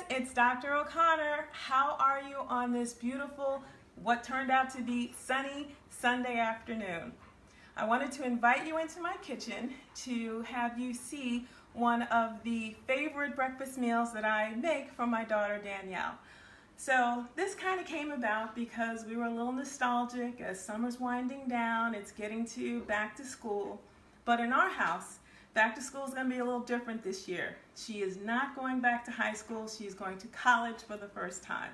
it's Dr. O'Connor. How are you on this beautiful, what turned out to be sunny Sunday afternoon? I wanted to invite you into my kitchen to have you see one of the favorite breakfast meals that I make for my daughter Danielle. So this kind of came about because we were a little nostalgic as summer's winding down. It's getting to back to school. But in our house, back to school is going to be a little different this year. She is not going back to high school. She's going to college for the first time.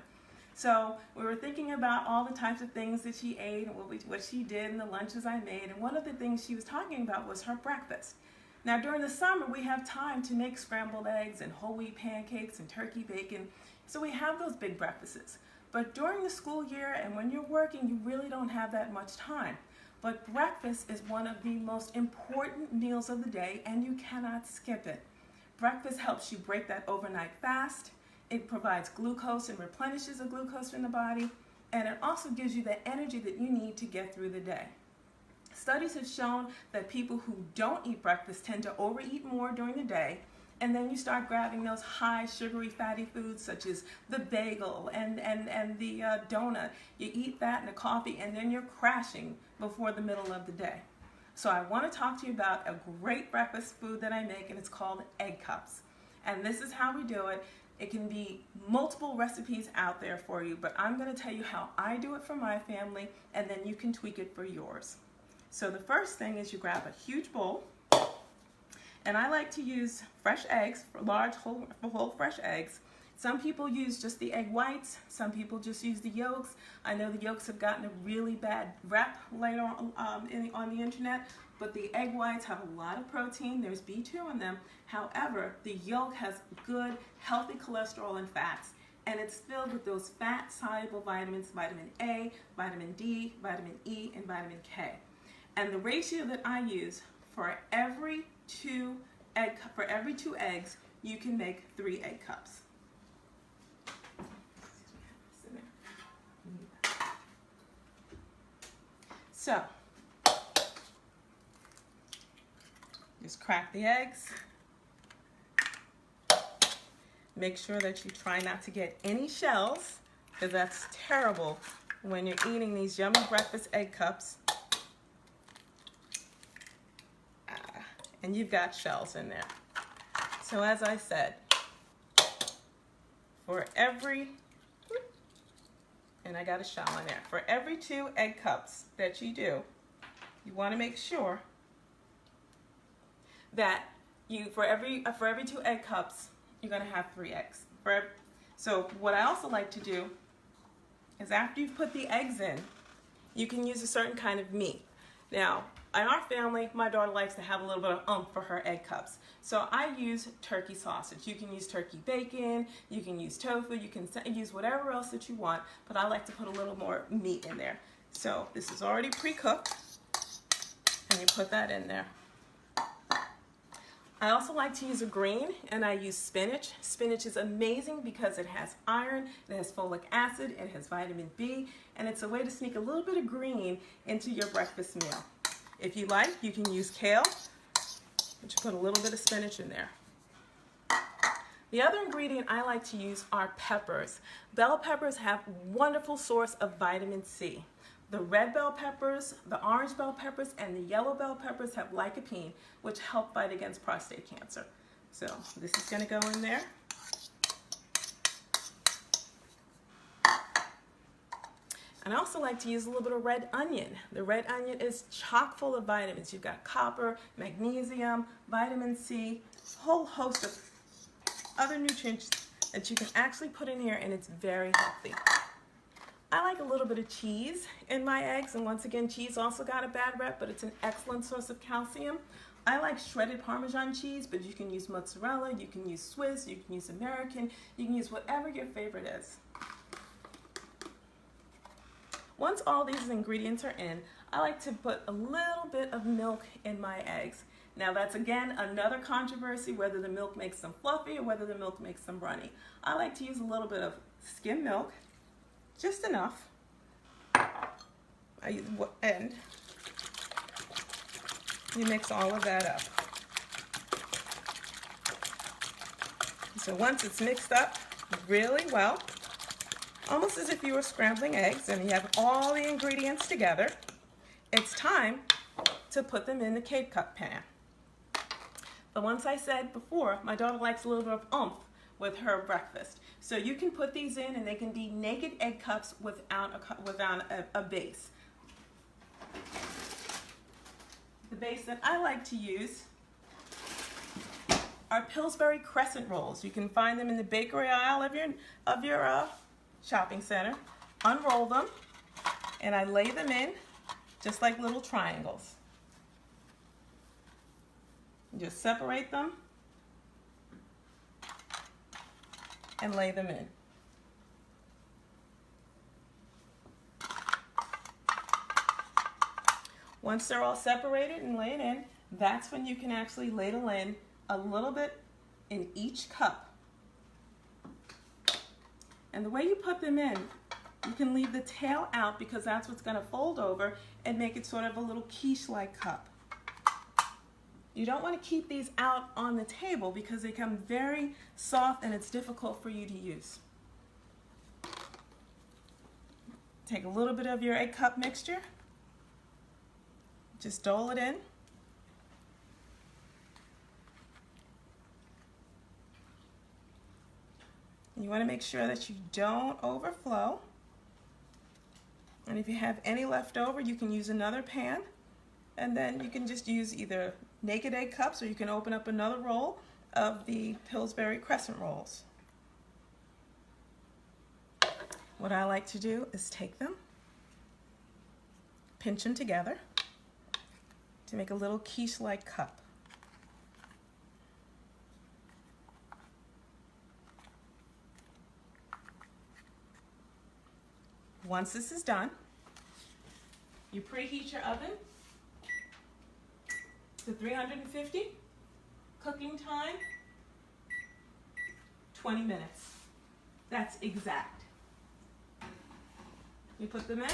So we were thinking about all the types of things that she ate and what she did and the lunches I made. And one of the things she was talking about was her breakfast. Now during the summer, we have time to make scrambled eggs and whole wheat pancakes and turkey bacon. So we have those big breakfasts. But during the school year and when you're working, you really don't have that much time. But breakfast is one of the most important meals of the day, and you cannot skip it. Breakfast helps you break that overnight fast. It provides glucose and replenishes the glucose in the body, and it also gives you the energy that you need to get through the day. Studies have shown that people who don't eat breakfast tend to overeat more during the day, and then you start grabbing those high sugary fatty foods such as the bagel and the donut. You eat that and a coffee, and then you're crashing before the middle of the day. So I want to talk to you about a great breakfast food that I make, and it's called egg cups. And this is how we do it. It can be multiple recipes out there for you, but I'm going to tell you how I do it for my family, and then you can tweak it for yours. So the first thing is you grab a huge bowl, and I like to use fresh eggs, whole fresh eggs. Some people use just the egg whites, some people just use the yolks. I know the yolks have gotten a really bad rep later on the internet, but the egg whites have a lot of protein. There's B2 in them. However, the yolk has good, healthy cholesterol and fats, and it's filled with those fat-soluble vitamins, vitamin A, vitamin D, vitamin E, and vitamin K. And the ratio that I use for every two eggs, you can make 3 egg cups. So, just crack the eggs. Make sure that you try not to get any shells, because that's terrible when you're eating these yummy breakfast egg cups. And you've got shells in there. So as I said, for every, and I got a shell in there, for every 2 egg cups that you do, you want to make sure that for every 2 egg cups, you're going to have 3 eggs. So what I also like to do is after you've put the eggs in, you can use a certain kind of meat. Now, in our family, my daughter likes to have a little bit of oomph for her egg cups. So I use turkey sausage. You can use turkey bacon, you can use tofu, you can use whatever else that you want, but I like to put a little more meat in there. So this is already pre-cooked, and you put that in there. I also like to use a green, and I use spinach. Spinach is amazing because it has iron, it has folic acid, it has vitamin B, and it's a way to sneak a little bit of green into your breakfast meal. If you like, you can use kale, but you put a little bit of spinach in there. The other ingredient I like to use are peppers. Bell peppers have a wonderful source of vitamin C. The red bell peppers, the orange bell peppers, and the yellow bell peppers have lycopene, which help fight against prostate cancer. So this is going to go in there. And I also like to use a little bit of red onion. The red onion is chock full of vitamins. You've got copper, magnesium, vitamin C, a whole host of other nutrients that you can actually put in here, and it's very healthy. I like a little bit of cheese in my eggs, and once again, cheese also got a bad rep, but it's an excellent source of calcium. I like shredded Parmesan cheese, but you can use mozzarella, you can use Swiss, you can use American, you can use whatever your favorite is. Once all these ingredients are in, I like to put a little bit of milk in my eggs. Now that's again another controversy, whether the milk makes them fluffy or whether the milk makes them runny. I like to use a little bit of skim milk, just enough. And you mix all of that up. So once it's mixed up, really well, almost as if you were scrambling eggs and you have all the ingredients together. It's time to put them in the K-cup pan. The ones I said before, my daughter likes a little bit of oomph with her breakfast. So you can put these in and they can be naked egg cups without a base. The base that I like to use are Pillsbury crescent rolls. You can find them in the bakery aisle of your shopping center. Unroll them and I lay them in just like little triangles. Just separate them and lay them in. Once they're all separated and laid in, that's when you can actually ladle in a little bit in each cup. And the way you put them in, you can leave the tail out because that's what's going to fold over and make it sort of a little quiche-like cup. You don't want to keep these out on the table because they become very soft and it's difficult for you to use. Take a little bit of your egg cup mixture, just dole it in. You want to make sure that you don't overflow. And if you have any left over, you can use another pan. And then you can just use either naked egg cups or you can open up another roll of the Pillsbury crescent rolls. What I like to do is take them, pinch them together to make a little quiche-like cup. Once this is done, you preheat your oven to 350, cooking time 20 minutes. That's exact. You put them in,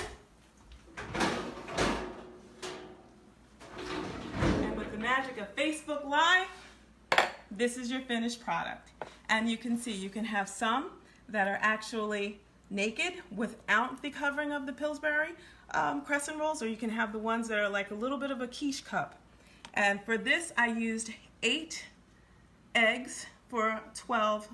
and with the magic of Facebook Live, this is your finished product. And you can see, you can have some that are actually naked without the covering of the Pillsbury crescent rolls, or you can have the ones that are like a little bit of a quiche cup. And for this, I used 8 eggs for 12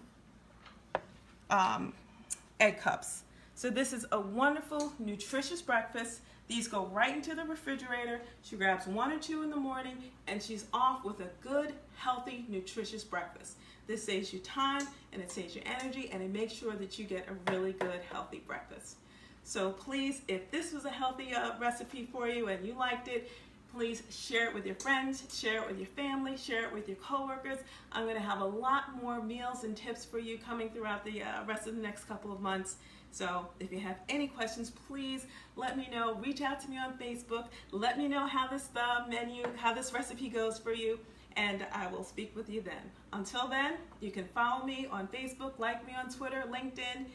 egg cups. So this is a wonderful, nutritious breakfast. These go right into the refrigerator. She grabs 1 or 2 in the morning, and she's off with a good, healthy, nutritious breakfast. This saves you time, and it saves you energy, and it makes sure that you get a really good, healthy breakfast. So please, if this was a healthy recipe for you and you liked it, please share it with your friends, share it with your family, share it with your coworkers. I'm going to have a lot more meals and tips for you coming throughout the rest of the next couple of months. So if you have any questions, please let me know. Reach out to me on Facebook. Let me know how this how this recipe goes for you, and I will speak with you then. Until then, you can follow me on Facebook, like me on Twitter, LinkedIn.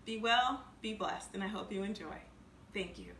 Be well, be blessed, and I hope you enjoy. Thank you.